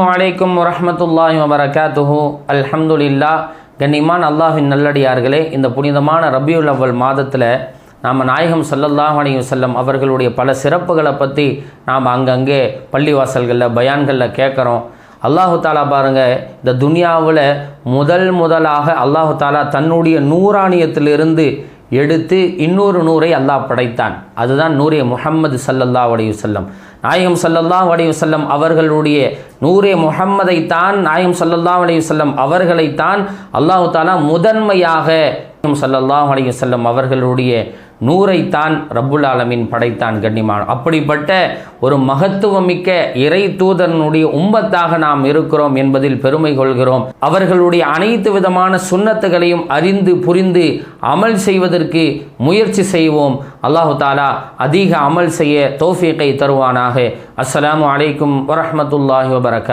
அலைக்கும் வரஹ்மத்துல்லாஹி வபரகாத்துஹு. அல்ஹம்துலில்லாஹ். கண்ணியமான அல்லாஹ்வின் நல்லடியார்களே, இந்த புனிதமான ரபியுல் அவ்வல் மாதத்தில் நாம் நாயகம் ஸல்லல்லாஹு அலைஹி வஸல்லம் அவர்களுடைய பல சிறப்புகளை பற்றி நாம் அங்கங்கே பள்ளிவாசல்களில் பயான்களில் கேட்குறோம். அல்லாஹு தாலா பாருங்கள், இந்த துனியாவில் முதலாக அல்லாஹு தாலா தன்னுடைய நூறானியத்திலிருந்து எடுத்து இன்னொரு நூரை அல்லாஹ் படைத்தான். அதுதான் நூரே முஹம்மது ஸல்லல்லாஹு அலைஹி வஸல்லம். நாயகம் ஸல்லல்லாஹு அலைஹி வஸல்லம் அவர்களுடைய நூரே முஹம்மதைத்தான், நாயகம் ஸல்லல்லாஹு அலைஹி வஸல்லம் அவர்களைத்தான் அல்லாஹு தாலா முதன்மையாக ஸல்லல்லாஹு அலைஹி வஸல்லம் அவர்களுடைய நூரைத்தான் ரப்புல் ஆலமீன் படைத்தான். கண்ணியமான அப்படிப்பட்ட ஒரு மகத்துவமிக்க இறை தூதனுடைய உம்மத்தாக நாம் இருக்கிறோம் என்பதில் பெருமை கொள்கிறோம். அவர்களுடைய அனைத்து விதமான சுன்னத்துகளையும் அறிந்து புரிந்து அமல் செய்வதற்கு முயற்சி செய்வோம். அல்லாஹு தாலா அதிக அமல் செய்ய தௌஃபீகை தருவானாக. அஸ்ஸலாமு அலைக்கும் வரஹ்மத்துல்லாஹி வபரகாத்துஹு.